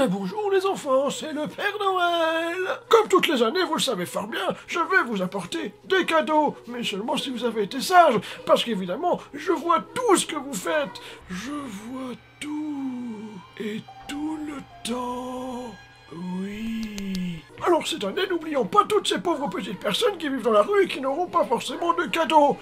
Très bonjour les enfants, c'est le Père Noël. Comme toutes les années, vous le savez fort bien, je vais vous apporter des cadeaux, mais seulement si vous avez été sages, parce qu'évidemment, je vois tout ce que vous faites. Je vois tout, et tout le temps. Oui. Alors cette année, n'oublions pas toutes ces pauvres petites personnes qui vivent dans la rue et qui n'auront pas forcément de cadeaux.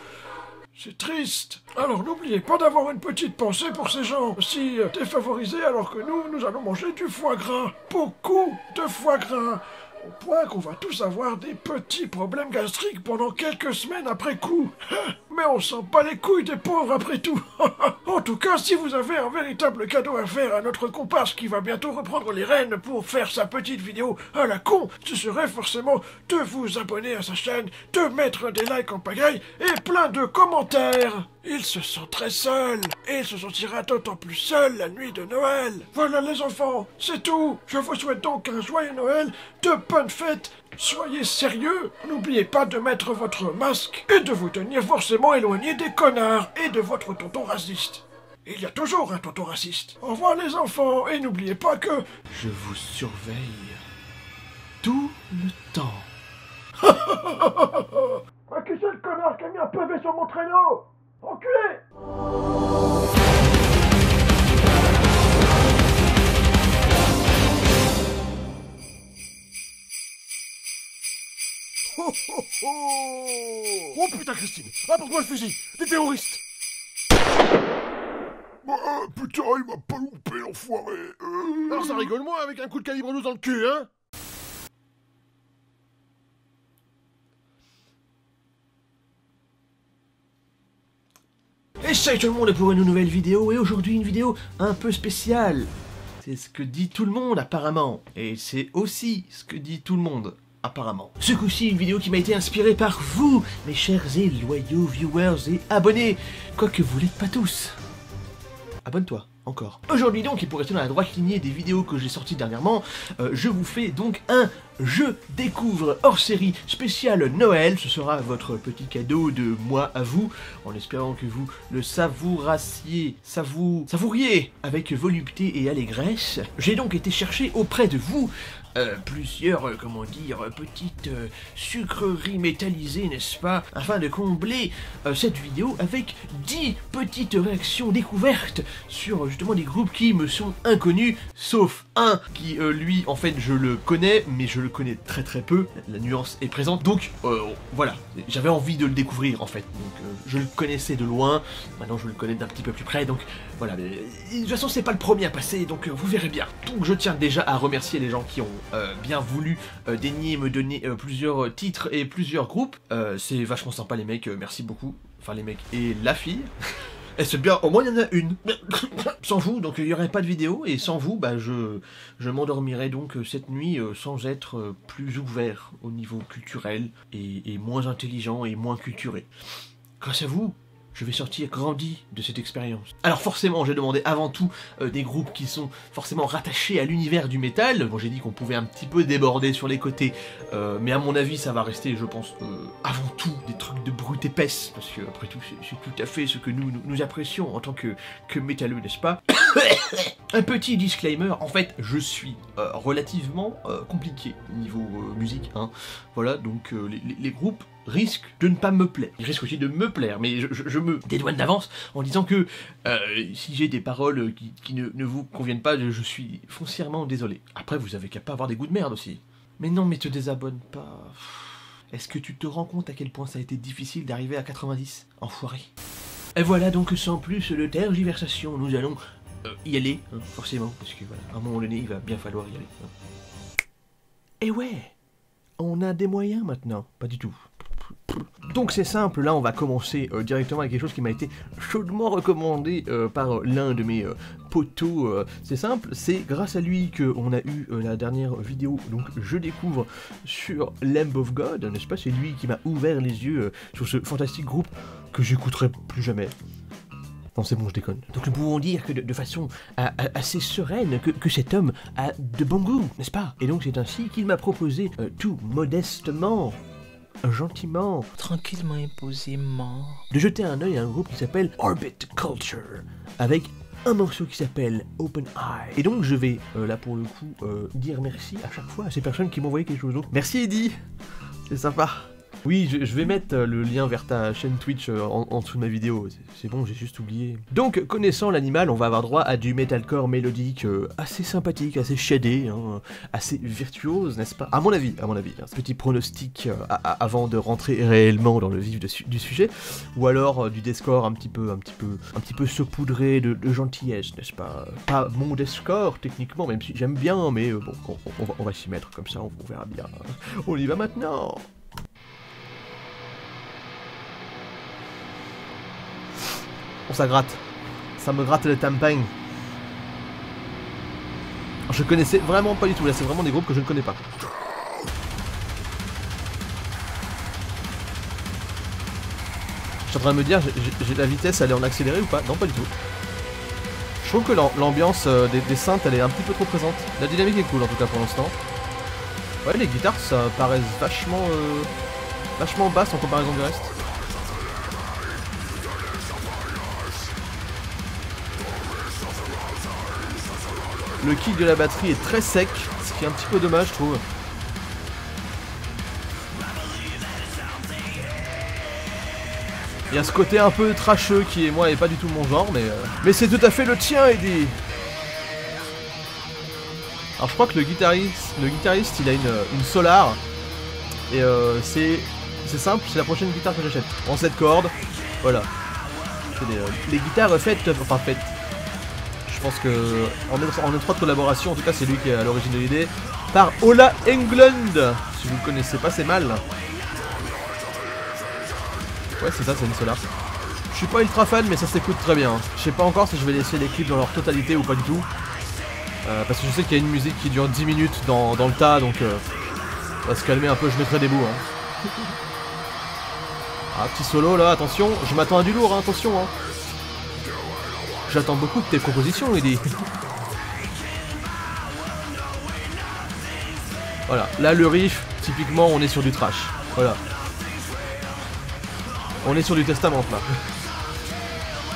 C'est triste. Alors n'oubliez pas d'avoir une petite pensée pour ces gens si défavorisés, alors que nous allons manger du foie gras. Beaucoup de foie gras. Au point qu'on va tous avoir des petits problèmes gastriques pendant quelques semaines après coup. Mais on s'en bat les couilles des pauvres après tout. En tout cas, si vous avez un véritable cadeau à faire à notre comparse qui va bientôt reprendre les rênes pour faire sa petite vidéo à la con, ce serait forcément de vous abonner à sa chaîne, de mettre des likes en pagaille et plein de commentaires. Il se sent très seul, et il se sentira d'autant plus seul la nuit de Noël. Voilà les enfants, c'est tout. Je vous souhaite donc un joyeux Noël, de bonnes fêtes. Soyez sérieux, n'oubliez pas de mettre votre masque et de vous tenir forcément éloigné des connards et de votre tonton raciste. Il y a toujours un tonton raciste. Au revoir les enfants, et n'oubliez pas que... Je vous surveille tout le temps. Ah, qui c'est le connard qui a mis un pavé sur mon traîneau? Enculé! Oh putain Christine, apporte-moi le fusil, des terroristes. Putain, il m'a pas loupé l'enfoiré. Alors ça rigole moins avec un coup de calibre 12 dans le cul, hein? Et salut tout le monde pour une nouvelle vidéo, et aujourd'hui une vidéo un peu spéciale. C'est ce que dit tout le monde apparemment, et c'est aussi ce que dit tout le monde apparemment. Ce coup-ci, une vidéo qui m'a été inspirée par vous, mes chers et loyaux viewers et abonnés, quoique vous l'êtes pas tous. Abonne-toi, encore. Aujourd'hui donc, et pour rester dans la droite lignée des vidéos que j'ai sorties dernièrement, je vous fais donc un Je découvre hors série spécial Noël. Ce sera votre petit cadeau de moi à vous, en espérant que vous le savouriez avec volupté et allégresse. J'ai donc été chercher auprès de vous plusieurs, petites sucreries métallisées, n'est-ce pas, afin de combler cette vidéo avec 10 petites réactions découvertes sur justement des groupes qui me sont inconnus, sauf un qui, lui, en fait, je le connais, mais je le connais très très peu, la nuance est présente, donc voilà, j'avais envie de le découvrir, en fait, donc je le connaissais de loin, maintenant je le connais d'un petit peu plus près, donc voilà, mais, de toute façon c'est pas le premier à passer, donc vous verrez bien. Donc je tiens déjà à remercier les gens qui ont bien voulu daigner me donner plusieurs titres et plusieurs groupes. C'est vachement sympa les mecs, merci beaucoup. Enfin les mecs et la fille. Et c'est bien, au moins il y en a une. Sans vous, donc il n'y aurait pas de vidéo, et sans vous, bah je m'endormirai donc cette nuit sans être plus ouvert au niveau culturel, et moins intelligent et moins culturé. Grâce à vous, je vais sortir grandi de cette expérience. Alors forcément, j'ai demandé avant tout des groupes qui sont forcément rattachés à l'univers du métal. Bon, j'ai dit qu'on pouvait un petit peu déborder sur les côtés, mais à mon avis, ça va rester, je pense, avant tout des trucs de brute épaisse, parce que après tout, c'est tout à fait ce que nous apprécions en tant que métalleux, n'est-ce pas? Un petit disclaimer, en fait, je suis relativement compliqué niveau musique, hein. Voilà, donc les groupes risque de ne pas me plaire. Il risque aussi de me plaire, mais je me dédouane d'avance en disant que si j'ai des paroles qui ne vous conviennent pas, je suis foncièrement désolé. Après, vous avez qu'à pas avoir des goûts de merde aussi. Mais non, mais te désabonne pas. Est-ce que tu te rends compte à quel point ça a été difficile d'arriver à 90? Enfoiré. Et voilà, donc sans plus de tergiversation, nous allons y aller, hein, forcément, parce que voilà, à un moment donné, il va bien falloir y aller. Hein. Et ouais, on a des moyens maintenant. Pas du tout. Donc c'est simple, là on va commencer directement avec quelque chose qui m'a été chaudement recommandé par l'un de mes potos. C'est simple, c'est grâce à lui qu'on a eu la dernière vidéo, donc je découvre sur Lamb of God, n'est-ce pas? C'est lui qui m'a ouvert les yeux sur ce fantastique groupe que j'écouterai plus jamais. Non, c'est bon, je déconne. Donc nous pouvons dire que de façon assez sereine que cet homme a de bon goût, n'est-ce pas? Et donc c'est ainsi qu'il m'a proposé tout modestement, gentiment, tranquillement et posément, de jeter un œil à un groupe qui s'appelle Orbit Culture, avec un morceau qui s'appelle Open Eye. Et donc je vais, là pour le coup, dire merci à chaque fois à ces personnes qui m'ont envoyé quelque chose d'autre. Merci Eddie, c'est sympa. Oui, je vais mettre le lien vers ta chaîne Twitch en dessous de ma vidéo, c'est bon, j'ai juste oublié. Donc, connaissant l'animal, on va avoir droit à du metalcore mélodique assez sympathique, assez shadé, hein, assez virtuose, n'est-ce pas? À mon avis, hein, petit pronostic avant de rentrer réellement dans le vif du sujet, ou alors du deathcore un petit peu saupoudré de gentillesse, n'est-ce pas? Pas mon deathcore techniquement, même si j'aime bien, mais bon, on va s'y mettre comme ça, on verra bien. On y va maintenant. Oh, ça gratte. Ça me gratte le tamping. Je connaissais vraiment pas du tout. Là, c'est vraiment des groupes que je ne connais pas. Je suis en train de me dire, j'ai la vitesse, elle est en accéléré ou pas? Non, pas du tout. Je trouve que l'ambiance des synths, elle est un petit peu trop présente. La dynamique est cool, en tout cas, pour l'instant. Ouais, les guitares, ça paraît vachement basse en comparaison du reste. Le kick de la batterie est très sec, ce qui est un petit peu dommage, je trouve. Il y a ce côté un peu trasheux qui, moi, est pas du tout mon genre, mais c'est tout à fait le tien, Eddie. Alors, je crois que le guitariste, il a une Solar. Et c'est simple, c'est la prochaine guitare que j'achète. En 7 cordes, voilà. Les guitares faites. Je pense que en étroite collaboration, en tout cas c'est lui qui est à l'origine de l'idée, par Ola Englund. Si vous ne connaissez pas, c'est mal. Ouais, c'est ça, c'est une Solar. Je suis pas ultra fan, mais ça s'écoute très bien. Je sais pas encore si je vais laisser les clips dans leur totalité ou pas du tout. Parce que je sais qu'il y a une musique qui dure 10 minutes dans le tas, donc on va se calmer un peu, je mettrai des bouts. Hein. Ah, petit solo là, attention, je m'attends à du lourd, hein, attention. Hein. J'attends beaucoup de tes propositions, Eddie. Voilà, là le riff, typiquement on est sur du trash. Voilà. On est sur du Testament là.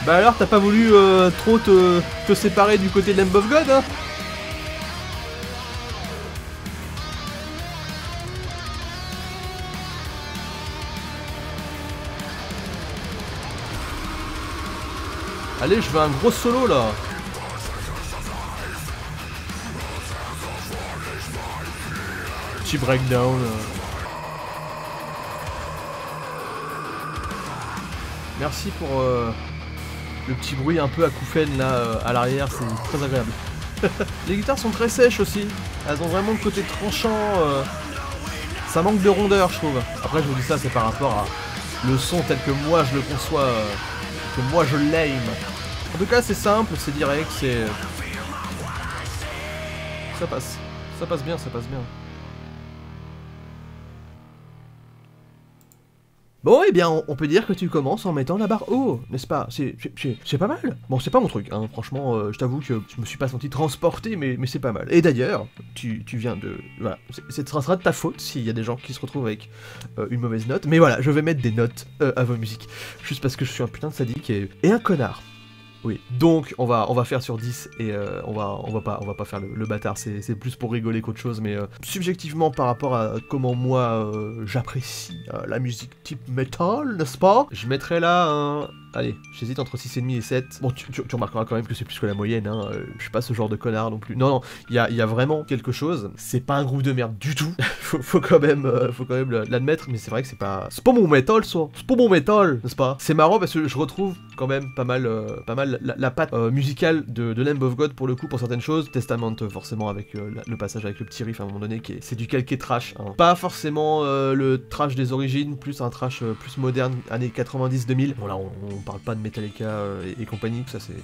Bah alors t'as pas voulu trop te séparer du côté de Lamb of God, hein? Allez, je veux un gros solo là. Petit breakdown. Merci pour le petit bruit un peu acouphène là à l'arrière, c'est très agréable. Les guitares sont très sèches aussi. Elles ont vraiment le côté tranchant. Ça manque de rondeur, je trouve. Après, je vous dis ça, c'est par rapport à le son tel que moi je le conçois. Que moi je l'aime. En tout cas c'est simple, c'est direct, c'est... Ça passe bien, ça passe bien. Bon, eh bien, on peut dire que tu commences en mettant la barre haut, n'est-ce pas? C'est pas mal. Bon, c'est pas mon truc, hein. Franchement, je t'avoue que je me suis pas senti transporté, mais c'est pas mal. Et d'ailleurs, tu viens de... Voilà, ça sera de ta faute s'il y a des gens qui se retrouvent avec une mauvaise note. Mais voilà, je vais mettre des notes à vos musiques, juste parce que je suis un putain de sadique et un connard. Oui, donc on va faire sur 10 et on va pas faire le bâtard, c'est plus pour rigoler qu'autre chose, mais subjectivement par rapport à comment moi j'apprécie la musique type metal, n'est-ce pas? Je mettrais là un... Allez, j'hésite entre 6,5 et 7. Bon, tu remarqueras quand même que c'est plus que la moyenne, hein. Je suis pas ce genre de connard non plus. Non, il y a vraiment quelque chose. C'est pas un groupe de merde du tout. faut quand même l'admettre, mais c'est vrai que c'est pas mon métal, ça. C'est pas mon métal, n'est-ce pas? C'est marrant parce que je retrouve quand même pas mal la patte musicale de Lamb of God pour le coup, pour certaines choses. Testament, forcément, avec le passage avec le petit riff à un moment donné, c'est du calqué trash. Hein. Pas forcément le trash des origines, plus un trash plus moderne, années 90-2000. Bon, là, on parle pas de Metallica et compagnie, ça c'est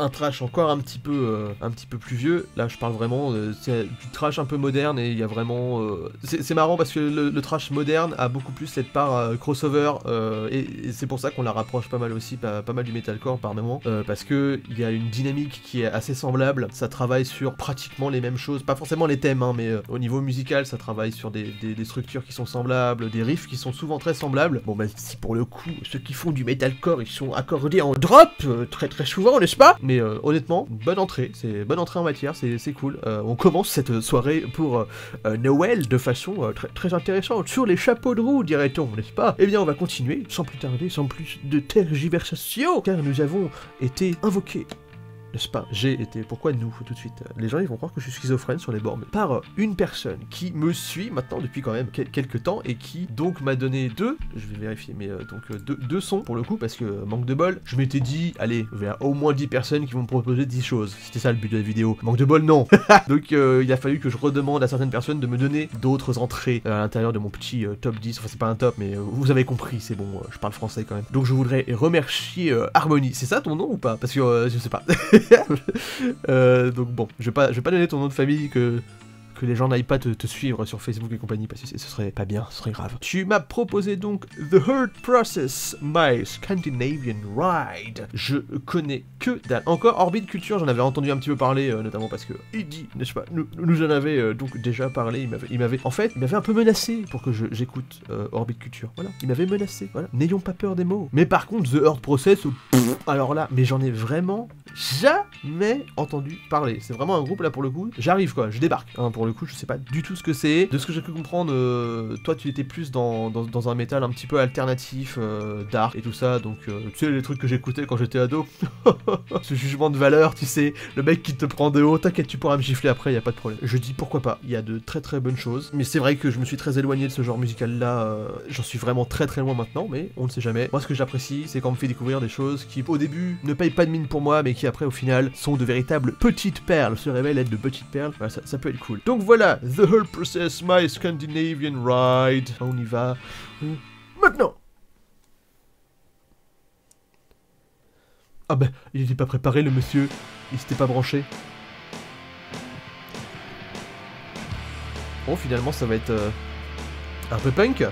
un trash encore un petit peu plus vieux. Là je parle vraiment c'est du trash un peu moderne et il y a vraiment c'est marrant parce que le trash moderne a beaucoup plus cette part crossover et c'est pour ça qu'on la rapproche pas mal aussi, pas mal du metalcore par moment, parce que il y a une dynamique qui est assez semblable, ça travaille sur pratiquement les mêmes choses, pas forcément les thèmes hein, mais au niveau musical ça travaille sur des structures qui sont semblables, des riffs qui sont souvent très semblables. Bon bah si pour le coup ceux qui font du metalcore ils sont accordés en drop très très souvent, n'est-ce pas? mais honnêtement, bonne entrée, c'est bonne entrée en matière, c'est cool. On commence cette soirée pour Noël de façon très intéressante, sur les chapeaux de roue, dirait-on, n'est-ce pas? Eh bien, on va continuer, sans plus tarder, sans plus de tergiversation, car nous avons été invoqués. N'est-ce pas? J'ai été... Pourquoi nous, tout de suite? Les gens, ils vont croire que je suis schizophrène sur les bords. Mais par une personne qui me suit maintenant depuis quand même quelques temps et qui, donc, m'a donné deux... Je vais vérifier, mais deux sons, pour le coup, parce que, manque de bol, je m'étais dit, allez, il y a au moins 10 personnes qui vont me proposer 10 choses. C'était ça le but de la vidéo. Manque de bol, non. Donc, il a fallu que je redemande à certaines personnes de me donner d'autres entrées à l'intérieur de mon petit top 10. Enfin, c'est pas un top, mais vous avez compris, c'est bon, je parle français quand même. Donc, je voudrais remercier Harmonie. C'est ça ton nom ou pas? Parce que, je sais pas. Donc bon, je vais pas donner ton nom de famille que les gens n'aillent pas te suivre sur Facebook et compagnie, parce que ce serait pas bien, ce serait grave. Tu m'as proposé donc The Hurt Process, My Scandinavian Ride. Je connais que dalle. Encore Orbit Culture, j'en avais entendu un petit peu parler, notamment parce que Eddie, n'est-ce pas, nous en avait donc déjà parlé, il m'avait un peu menacé pour que j'écoute Orbit Culture, voilà, il m'avait menacé, voilà, n'ayons pas peur des mots. Mais par contre, The Hurt Process, alors là, mais j'en ai vraiment jamais entendu parler. C'est vraiment un groupe là pour le coup, j'arrive quoi, je débarque, hein, pour le coup, je sais pas du tout ce que c'est. De ce que j'ai pu comprendre, toi tu étais plus dans un métal un petit peu alternatif, dark et tout ça, donc tu sais les trucs que j'écoutais quand j'étais ado. Ce jugement de valeur, tu sais, le mec qui te prend de haut, t'inquiète, tu pourras me gifler après, y a pas de problème. Je dis pourquoi pas, il y a de très très bonnes choses, mais c'est vrai que je me suis très éloigné de ce genre musical là, j'en suis vraiment très très loin maintenant, mais on ne sait jamais. Moi ce que j'apprécie, c'est quand on me fait découvrir des choses qui au début ne payent pas de mine pour moi, mais qui après au final sont de véritables petites perles, se révèlent être de petites perles, voilà, ça peut être cool. Donc voilà, The Whole Process, My Scandinavian Ride, on y va maintenant. Ah bah, il était pas préparé le monsieur, il s'était pas branché. Bon, finalement ça va être un peu punk.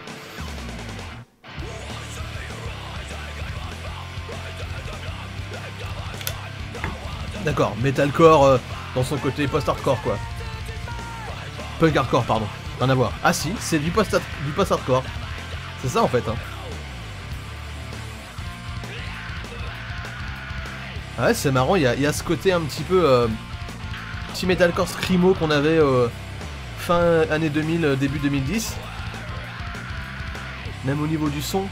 D'accord, metalcore dans son côté post-hardcore quoi. Punk hardcore pardon, rien à voir. Ah si, c'est du post-hardcore. C'est ça en fait hein. Ouais c'est marrant, il y a ce côté un petit peu petit metalcore screamo qu'on avait fin année 2000, début 2010. Même au niveau du son.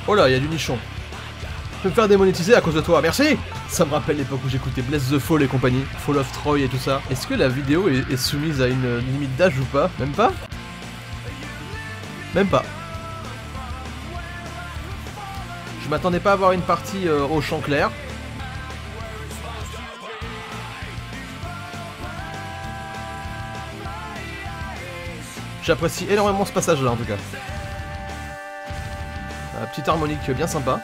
Oh là, il y a du nichon. Je vais me faire démonétiser à cause de toi, merci. Ça me rappelle l'époque où j'écoutais Bless the Fall et compagnie, Fall of Troy et tout ça. Est-ce que la vidéo est soumise à une limite d'âge ou pas? Même pas? Même pas. Je m'attendais pas à avoir une partie au chant clair. J'apprécie énormément ce passage là en tout cas. Petite harmonique bien sympa.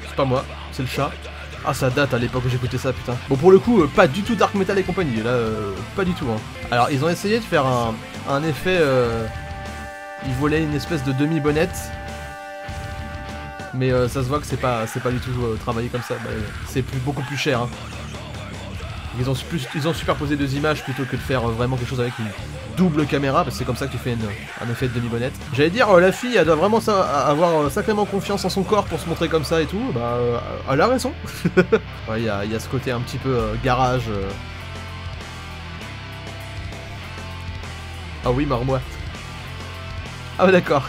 C'est pas moi, c'est le chat. Ah ça date à l'époque où j'écoutais ça putain. Bon pour le coup pas du tout dark metal et compagnie là, pas du tout hein. Alors ils ont essayé de faire un effet, ils volaient une espèce de demi-bonnette. Mais ça se voit que c'est pas du tout travaillé comme ça, bah, c'est beaucoup plus cher hein. Ils ont superposé deux images plutôt que de faire vraiment quelque chose avec une double caméra, parce que c'est comme ça que tu fais un effet de demi-bonnette. J'allais dire, la fille, elle doit vraiment avoir sacrément confiance en son corps pour se montrer comme ça et tout, bah, elle a raison. Ouais, il y a ce côté un petit peu garage. Ah oui, marmotte. Ah ouais, d'accord.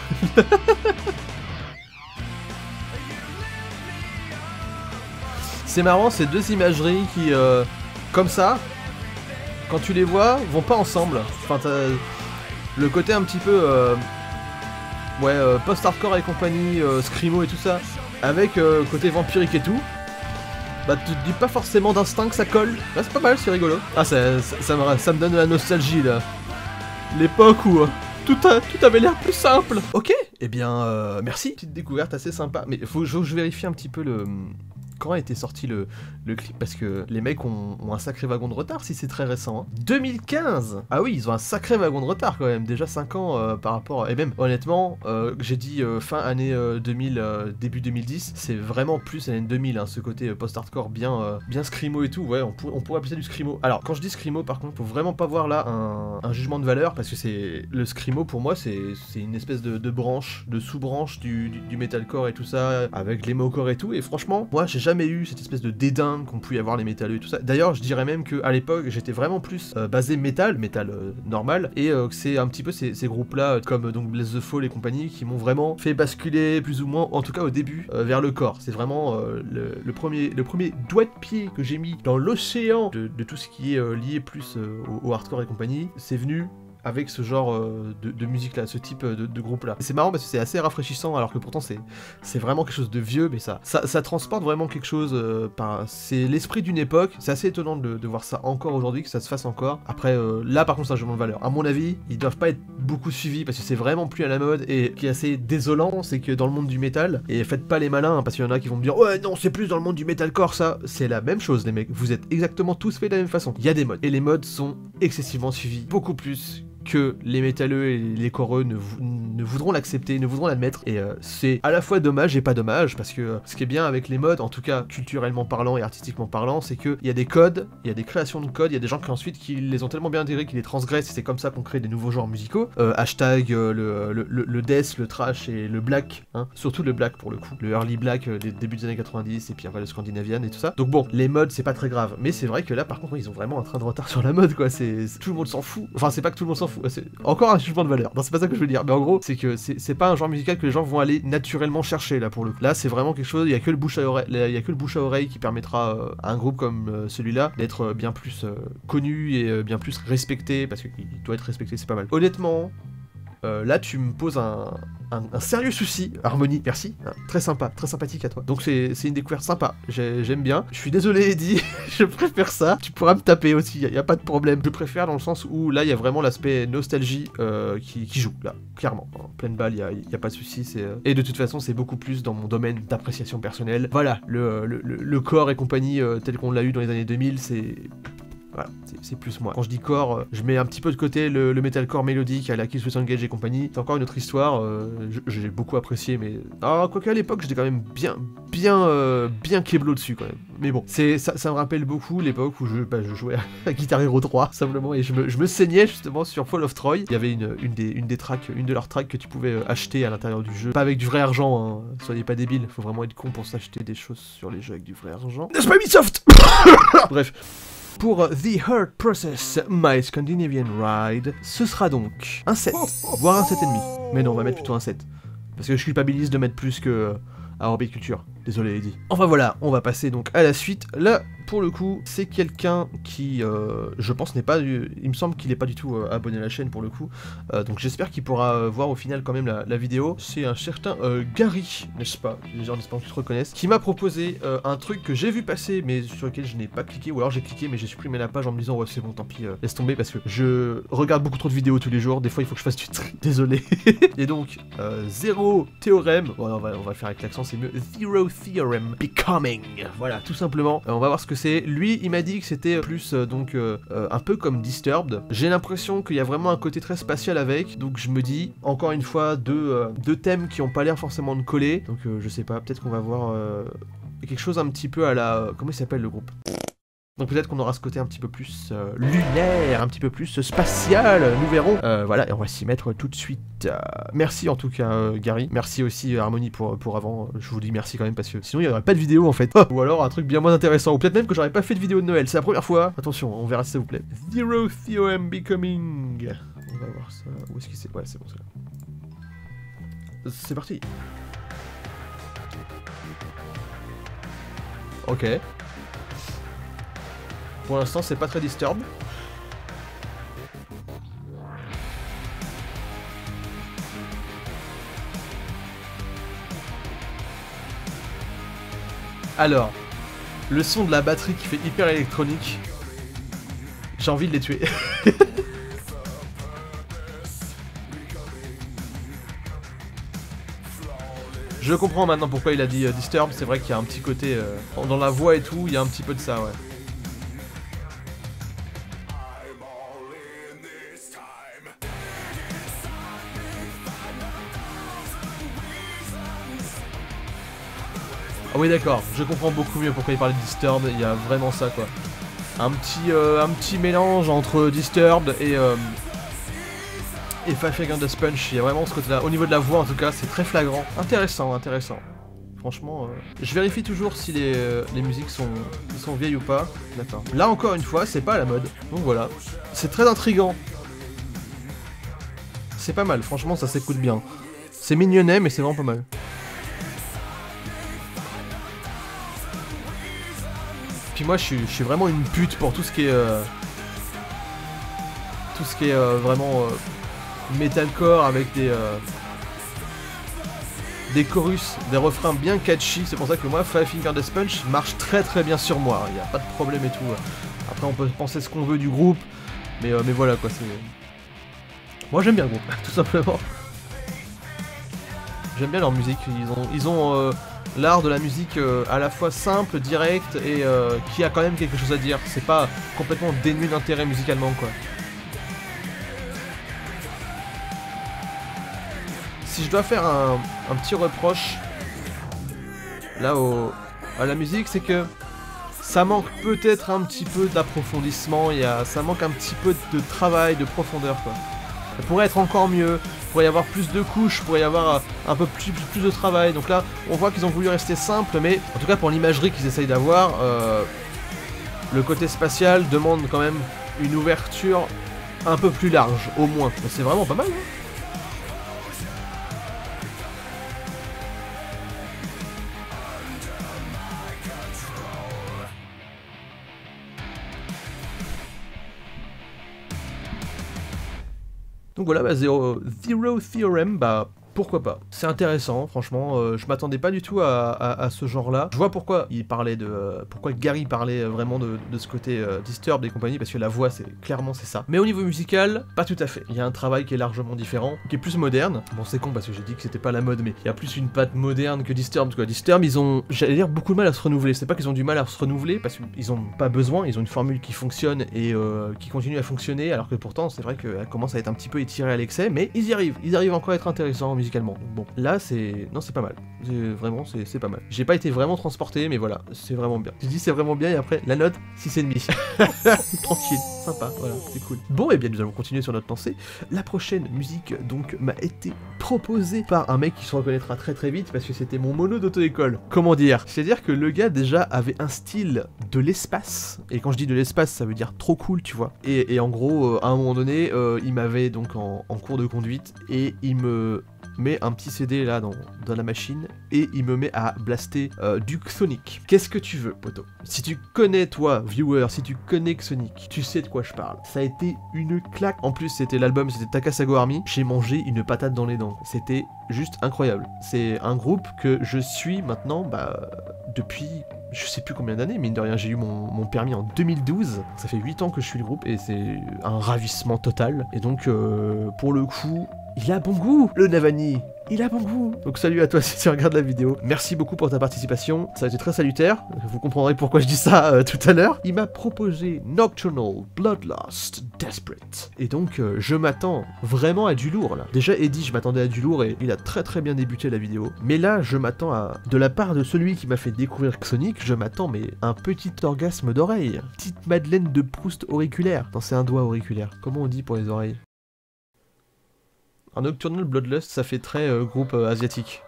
C'est marrant, ces deux imageries qui... comme ça, quand tu les vois, vont pas ensemble. Enfin, t'as le côté un petit peu post-hardcore et compagnie, screamo et tout ça, avec côté vampirique et tout. Bah tu te dis pas forcément d'instinct que ça colle. Là c'est pas mal, c'est rigolo. Ah ça me donne de la nostalgie là. L'époque où tout avait l'air plus simple. Ok, eh bien merci. Petite découverte assez sympa. Mais faut que je vérifie un petit peu quand a été sorti le clip, parce que les mecs ont un sacré wagon de retard si c'est très récent. Hein. 2015. Ah oui, ils ont un sacré wagon de retard quand même, déjà 5 ans par rapport... Et même, honnêtement, j'ai dit fin année 2000, début 2010, c'est vraiment plus année 2000, hein, ce côté post-hardcore bien scrimo et tout, ouais, on pourrait appeler ça du scrimo. Alors, quand je dis scrimo, par contre, faut vraiment pas voir là un jugement de valeur, parce que c'est... Le scrimo, pour moi, c'est une espèce de branche, de sous-branche du metalcore et tout ça, avec les mocore et tout, et franchement, moi, j'ai jamais eu cette espèce de dédain qu'on pouvait avoir les métalleux et tout ça. D'ailleurs, je dirais même qu'à l'époque, j'étais vraiment plus basé métal normal, et c'est un petit peu ces groupes-là, comme donc Bless the Fall et compagnie, qui m'ont vraiment fait basculer, plus ou moins, en tout cas au début, vers le corps. C'est vraiment le premier doigt de pied que j'ai mis dans l'océan de tout ce qui est lié plus au hardcore et compagnie. C'est venu avec ce genre de musique là, ce type de groupe là. C'est marrant parce que c'est assez rafraîchissant, alors que pourtant c'est vraiment quelque chose de vieux, mais ça transporte vraiment quelque chose, c'est l'esprit d'une époque. C'est assez étonnant de voir ça encore aujourd'hui, que ça se fasse encore. Après là par contre c'est un jugement de valeur. À mon avis, ils doivent pas être beaucoup suivis parce que c'est vraiment plus à la mode, et ce qui est assez désolant, c'est que dans le monde du métal, et faites pas les malins, hein, parce qu'il y en a qui vont me dire ouais non c'est plus dans le monde du metalcore ça, c'est la même chose les mecs, vous êtes exactement tous faits de la même façon. Il y a des modes, et les modes sont excessivement suivis, beaucoup plus que les métalleux et les coreux ne voudront l'accepter, ne voudront l'admettre, et c'est à la fois dommage et pas dommage, parce que ce qui est bien avec les modes, en tout cas culturellement parlant et artistiquement parlant, c'est qu'il y a des codes, il y a des créations de codes, il y a des gens qui ensuite qui les ont tellement bien intégrés qu'ils les transgressent, et c'est comme ça qu'on crée des nouveaux genres musicaux, hashtag le death, le trash et le black, hein, surtout le black pour le coup, le early black des débuts des années 90, et puis après le Scandinavian et tout ça. Donc bon, les modes c'est pas très grave, mais c'est vrai que là par contre ils ont vraiment un train de retard sur la mode quoi, tout le monde s'en fout, enfin c'est pas que tout le monde s'en fout, c'est encore un jugement de valeur, non c'est pas ça que je veux dire, mais en gros c'est que c'est pas un genre musical que les gens vont aller naturellement chercher là pour le coup. Là c'est vraiment quelque chose, il y a que le bouche à oreille qui permettra à un groupe comme celui-là d'être bien plus connu et bien plus respecté, parce qu'il doit être respecté, c'est pas mal. Honnêtement, là tu me poses un sérieux souci. Harmonie, merci, hein, très sympa, très sympathique à toi. Donc c'est une découverte sympa, j'aime bien. Je suis désolé Eddie, je préfère ça. Tu pourras me taper aussi, y a pas de problème. Je préfère dans le sens où là il y a vraiment l'aspect nostalgie qui joue, là, clairement. En pleine balle, y a pas de souci. Et de toute façon c'est beaucoup plus dans mon domaine d'appréciation personnelle. Voilà, le corps et compagnie tel qu'on l'a eu dans les années 2000, c'est... Voilà, c'est plus moi. Quand je dis core, je mets un petit peu de côté le metalcore mélodique à la Kill Switch Engage et compagnie. C'est encore une autre histoire, j'ai beaucoup apprécié, mais... Ah, quoique à l'époque, j'étais quand même bien keblo dessus, quand même. Mais bon, ça me rappelle beaucoup l'époque où je jouais à Guitar Hero 3, simplement, et je me saignais, justement, sur Fall of Troy. Il y avait une de leurs tracks que tu pouvais acheter à l'intérieur du jeu. Pas avec du vrai argent, hein. Soyez pas débiles, faut vraiment être con pour s'acheter des choses sur les jeux avec du vrai argent. N'est-ce pas Ubisoft? Bref. Pour The Hurt Process, My Scandinavian Ride, ce sera donc un 7, voire un 7,5. Mais non, on va mettre plutôt un 7. Parce que je culpabilise de mettre plus que à Orbit Culture. Désolé Eddie. Enfin voilà, on va passer donc à la suite. Là, pour le coup, c'est quelqu'un qui, je pense, n'est pas... Il me semble qu'il n'est pas du tout abonné à la chaîne, pour le coup. Donc j'espère qu'il pourra voir au final quand même la vidéo. C'est un certain Gary, n'est-ce pas? Les gens n'espèrent qu'ils te reconnaissent. Qui m'a proposé un truc que j'ai vu passer, mais sur lequel je n'ai pas cliqué. Ou alors j'ai cliqué, mais j'ai supprimé la page en me disant, ouais, c'est bon, tant pis, laisse tomber, parce que je regarde beaucoup trop de vidéos tous les jours. Des fois, il faut que je fasse du tri. Désolé. Et donc, Zero Theorem. Bon, on va le faire avec l'accent, c'est mieux. Zero Theorem Becoming. Voilà, tout simplement. On va voir ce que c'est. Lui, il m'a dit que c'était plus donc un peu comme Disturbed. J'ai l'impression qu'il y a vraiment un côté très spatial avec. Donc je me dis, encore une fois, deux thèmes qui ont pas l'air forcément de coller. Donc je sais pas, peut-être qu'on va voir quelque chose un petit peu à la... Comment il s'appelle le groupe ? Donc peut-être qu'on aura ce côté un petit peu plus lunaire, un petit peu plus spatial, nous verrons. Voilà, et on va s'y mettre tout de suite. Merci en tout cas Gary, merci aussi Harmonie pour avant, je vous dis merci quand même parce que sinon il n'y aurait pas de vidéo en fait. Ou alors un truc bien moins intéressant, ou peut-être même que j'aurais pas fait de vidéo de Noël, c'est la première fois. Attention, on verra si ça vous plaît. Zero Theorem Becoming. On va voir ça, où est-ce qu'il c'est? Ouais, c'est bon, c'est là. C'est parti. Ok. Pour l'instant, c'est pas très disturb. Alors, le son de la batterie qui fait hyper électronique, j'ai envie de les tuer. Je comprends maintenant pourquoi il a dit Disturb, c'est vrai qu'il y a un petit côté dans la voix et tout, il y a un petit peu de ça, ouais. Ah oui d'accord, je comprends beaucoup mieux pourquoi il parlait de Disturbed, il y a vraiment ça quoi. Un petit mélange entre Disturbed et Five Finger Death Punch, il y a vraiment ce côté-là. Au niveau de la voix en tout cas, c'est très flagrant. Intéressant, intéressant. Franchement, je vérifie toujours si les musiques sont vieilles ou pas. D'accord. Là encore une fois, c'est pas à la mode. Donc voilà. C'est très intriguant. C'est pas mal, franchement ça s'écoute bien. C'est mignonnet mais c'est vraiment pas mal. Puis moi je suis vraiment une pute pour tout ce qui est vraiment metalcore avec des chorus, des refrains bien catchy. C'est pour ça que moi Five Finger Death Punch marche très très bien sur moi, il n'y a pas de problème et tout. Après on peut penser ce qu'on veut du groupe, mais voilà quoi, c'est... Moi j'aime bien le groupe, tout simplement. J'aime bien leur musique, ils ont l'art de la musique à la fois simple, direct et qui a quand même quelque chose à dire. C'est pas complètement dénué d'intérêt musicalement quoi. Si je dois faire un petit reproche là à la musique, c'est que ça manque peut-être un petit peu d'approfondissement, ça manque un petit peu de travail, de profondeur quoi. Ça pourrait être encore mieux, il pourrait y avoir plus de couches, il pourrait y avoir un peu plus de travail. Donc là, on voit qu'ils ont voulu rester simples, mais en tout cas pour l'imagerie qu'ils essayent d'avoir, le côté spatial demande quand même une ouverture un peu plus large, au moins. C'est vraiment pas mal, hein. Donc voilà, bah, Zero Theorem, bah pourquoi pas. C'est intéressant, franchement, je m'attendais pas du tout à ce genre-là. Je vois pourquoi il parlait pourquoi Gary parlait vraiment de ce côté Disturbed et compagnie, parce que la voix, clairement c'est ça. Mais au niveau musical, pas tout à fait. Il y a un travail qui est largement différent, qui est plus moderne. Bon, c'est con parce que j'ai dit que c'était pas la mode, mais il y a plus une patte moderne que Disturbed, quoi. Disturbed, ils ont, j'allais dire, beaucoup de mal à se renouveler. C'est pas qu'ils ont du mal à se renouveler, parce qu'ils ont pas besoin, ils ont une formule qui fonctionne et qui continue à fonctionner, alors que pourtant, c'est vrai qu'elle commence à être un petit peu étirée à l'excès, mais ils y arrivent encore à être intéressants musicalement. Bon, là c'est... Non, c'est pas mal. Vraiment, c'est pas mal. J'ai pas été vraiment transporté, mais voilà, c'est vraiment bien. J'ai dit c'est vraiment bien et après, la note, 6,5. Tranquille, sympa, voilà, c'est cool. Bon, et bien nous allons continuer sur notre lancée. La prochaine musique, donc, m'a été proposée par un mec qui se reconnaîtra très très vite parce que c'était mon mono d'auto-école. Comment dire? C'est-à-dire que le gars déjà avait un style de l'espace, et quand je dis de l'espace, ça veut dire trop cool, tu vois. Et en gros, à un moment donné, il m'avait donc en cours de conduite, et il me met un petit CD là dans la machine et il me met à blaster du Xonic. Qu'est-ce que tu veux, poto? Si tu connais, toi, viewer, si tu connais Xonic, tu sais de quoi je parle. Ça a été une claque. En plus, c'était l'album, c'était Takasago Army. J'ai mangé une patate dans les dents. C'était juste incroyable. C'est un groupe que je suis maintenant, bah, depuis... je sais plus combien d'années, mine de rien, j'ai eu mon permis en 2012, ça fait 8 ans que je suis le groupe, et c'est un ravissement total, et donc, pour le coup, il a bon goût, le Navani, il a bon goût. Donc salut à toi si tu regardes la vidéo, merci beaucoup pour ta participation, ça a été très salutaire, vous comprendrez pourquoi je dis ça tout à l'heure. Il m'a proposé Nocturnal Bloodlust Desperate, et donc je m'attends vraiment à du lourd là. Déjà Eddie, je m'attendais à du lourd et il a très très bien débuté la vidéo, mais là je m'attends à, de la part de celui qui m'a fait découvrir Xonic, je m'attends mais un petit orgasme d'oreille, petite Madeleine de Proust auriculaire. Non, c'est un doigt auriculaire, comment on dit pour les oreilles? Un Nocturnal Bloodlust, ça fait très groupe asiatique.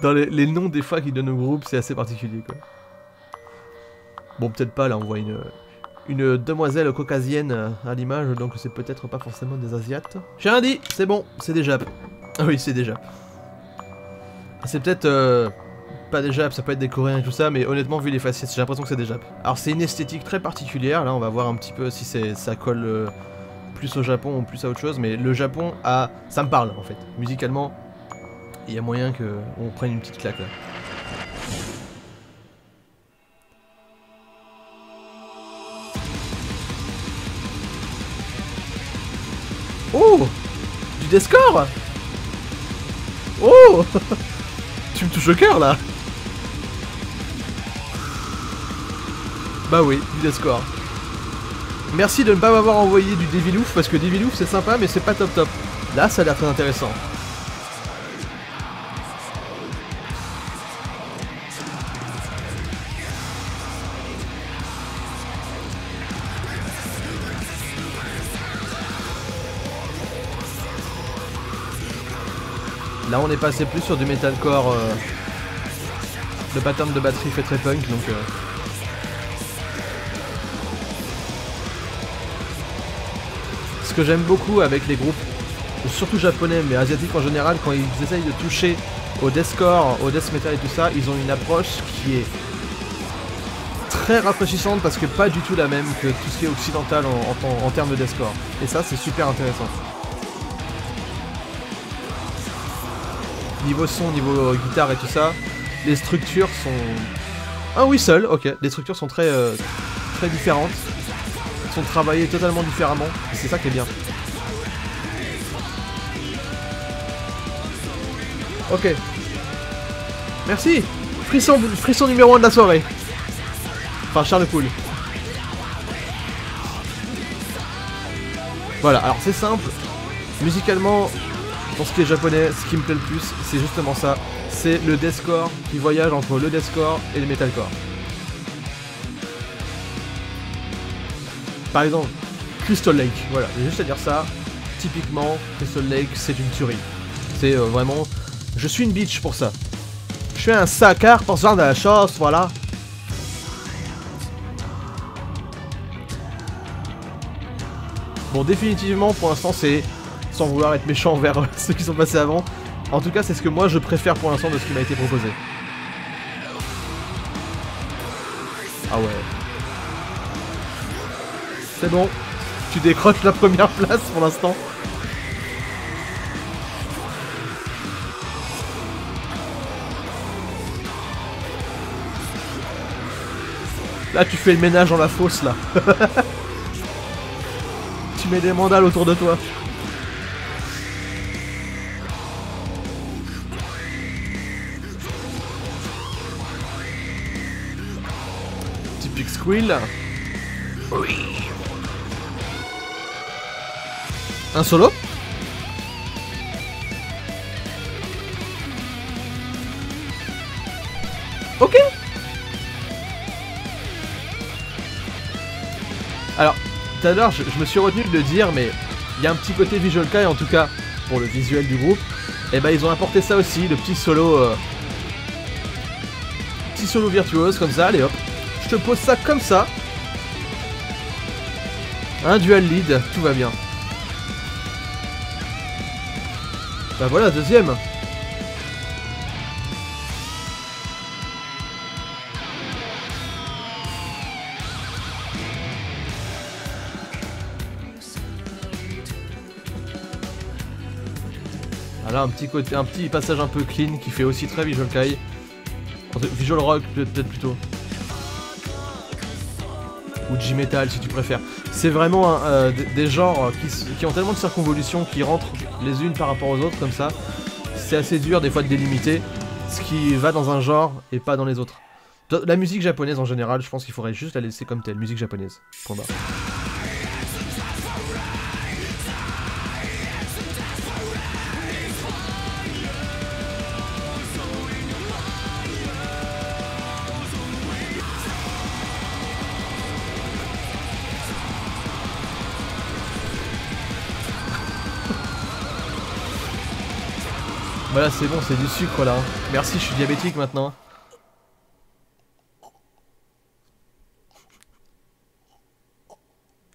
Dans les noms des fois qu'ils donnent au groupe, c'est assez particulier quoi. Bon, peut-être pas, là on voit une demoiselle caucasienne à l'image, donc c'est peut-être pas forcément des asiates. J'ai rien dit, c'est bon, c'est des Japs. Ah oui, c'est des Japs. C'est peut-être pas des Japs, ça peut être des Coréens et tout ça, mais honnêtement, vu les facettes, j'ai l'impression que c'est des Japs. Alors c'est une esthétique très particulière, là on va voir un petit peu si ça colle plus au Japon ou plus à autre chose, mais le Japon a... ça me parle en fait. Musicalement, il y a moyen qu'on prenne une petite claque là. Oh, du deathcore. Oh tu me touches au cœur là. Bah oui, du Deathcore. Merci de ne pas m'avoir envoyé du Devilouf, parce que Devilouf c'est sympa mais c'est pas top top. Là ça a l'air très intéressant. Là on est passé plus sur du metalcore. Le pattern de batterie fait très punk donc... Ce que j'aime beaucoup avec les groupes, surtout japonais mais asiatiques en général, quand ils essayent de toucher au deathcore, au death metal et tout ça, ils ont une approche qui est très rafraîchissante parce que pas du tout la même que tout ce qui est occidental en termes de deathcore. Et ça c'est super intéressant. Niveau son, niveau guitare et tout ça, les structures sont... Un whistle, ok, les structures sont très différentes. Sont travaillées totalement différemment, et c'est ça qui est bien. Ok. Merci. Frisson numéro 1 de la soirée. Enfin, Charles Poul. Voilà, alors c'est simple. Musicalement, pour ce qui est japonais, ce qui me plaît le plus, c'est justement ça. C'est le deathcore qui voyage entre le deathcore et le metalcore. Par exemple, Crystal Lake, voilà, j'ai juste à dire ça. Typiquement, Crystal Lake, c'est une tuerie. C'est vraiment... Je suis une bitch pour ça. Je suis un sacard pour ce genre de la chose, voilà. Bon, définitivement, pour l'instant, c'est... Sans vouloir être méchant envers ceux qui sont passés avant. En tout cas, c'est ce que moi, je préfère pour l'instant de ce qui m'a été proposé. Ah ouais. C'est bon, tu décroches la première place pour l'instant. Là tu fais le ménage dans la fosse là. Tu mets des mandales autour de toi. Typique Squill. Oui. Un solo? Ok. Alors, tout à l'heure, je me suis retenu de le dire, mais il y a un petit côté Visual Kei, en tout cas, pour le visuel du groupe. Et bah, ils ont apporté ça aussi, le petit solo... Petit solo virtuose, comme ça, allez hop. Je te pose ça comme ça. Un dual lead, tout va bien. Bah voilà, deuxième. Voilà, un petit passage un peu clean qui fait aussi très Visual Kei. Visual Rock peut-être plutôt. Ou J-Metal si tu préfères. C'est vraiment des genres qui ont tellement de circonvolutions qui rentrent les unes par rapport aux autres comme ça. C'est assez dur des fois de délimiter ce qui va dans un genre et pas dans les autres. La musique japonaise en général, je pense qu'il faudrait juste la laisser comme telle, musique japonaise. Point barre. Voilà, c'est bon, c'est du sucre là. Merci, je suis diabétique maintenant.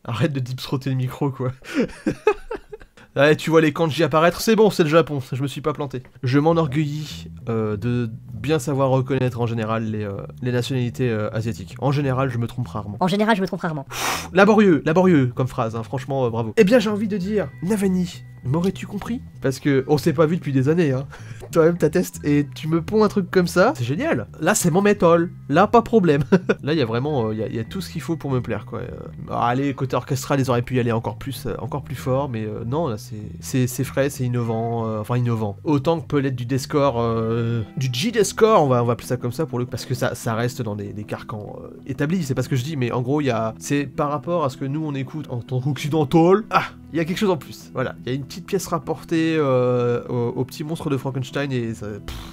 Arrête de deep-throater le micro, quoi. Ouais, tu vois les kanji apparaître, c'est bon, c'est le Japon, je me suis pas planté. Je m'enorgueillis de bien savoir reconnaître en général les nationalités asiatiques. En général, je me trompe rarement. En général, je me trompe rarement. Laborieux comme phrase, hein, franchement, bravo. Eh bien, j'ai envie de dire, Navani, M'aurais-tu compris? Parce que on s'est pas vu depuis des années, hein. Toi-même t'attestes, et tu me ponds un truc comme ça, c'est génial. Là c'est mon métal, là pas problème. Là il y a vraiment, il y a tout ce qu'il faut pour me plaire, quoi. Allez, côté orchestral, ils auraient pu y aller encore plus fort, mais non, là c'est frais, c'est innovant, enfin innovant. Autant que peut l'être du deathcore, du G-deathcore, on va appeler ça comme ça pour le, parce que ça reste dans des carcans établis, c'est pas ce que je dis, mais en gros c'est par rapport à ce que nous on écoute en tant qu'occidental, il y a quelque chose en plus, voilà, il y a une petite pièce rapportée au petit monstre de Frankenstein et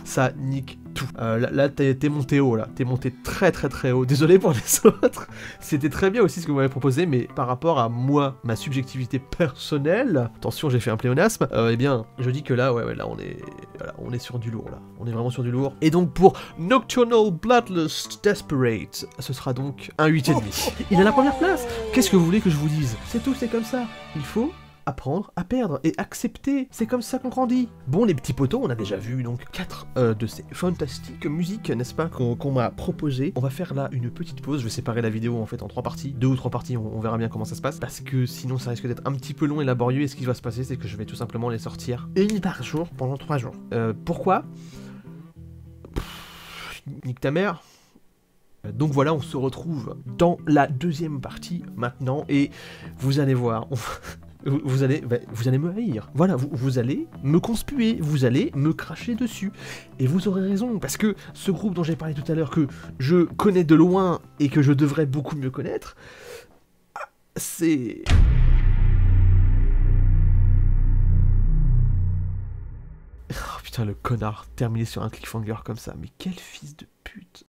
ça nique tout. Là t'es monté haut, là, t'es monté très très très haut, désolé pour les autres, c'était très bien aussi ce que vous m'avez proposé, mais par rapport à moi, ma subjectivité personnelle, attention j'ai fait un pléonasme, eh bien je dis que là, là on est sur du lourd, là, on est vraiment sur du lourd, et donc pour Nocturnal Bloodlust Desperate, ce sera donc un 8,5. Il a la première place. Qu'est-ce que vous voulez que je vous dise? C'est tout, c'est comme ça. Il faut apprendre à perdre et accepter, c'est comme ça qu'on grandit. Bon les petits potos, on a déjà vu donc 4 de ces fantastiques musiques, n'est-ce pas, qu'on m'a proposé. On va faire là une petite pause, je vais séparer la vidéo en fait en 3 parties, 2 ou 3 parties, on verra bien comment ça se passe, parce que sinon ça risque d'être un petit peu long et laborieux, et ce qui va se passer c'est que je vais tout simplement les sortir une par jour pendant 3 jours. Pourquoi? Nique ta mère. Donc voilà, on se retrouve dans la deuxième partie maintenant, et vous allez voir, vous allez me haïr. Voilà, vous allez me conspuer, vous allez me cracher dessus. Et vous aurez raison, parce que ce groupe dont j'ai parlé tout à l'heure, que je connais de loin et que je devrais beaucoup mieux connaître, c'est... Oh putain, le connard, terminé sur un cliffhanger comme ça, mais quel fils de pute.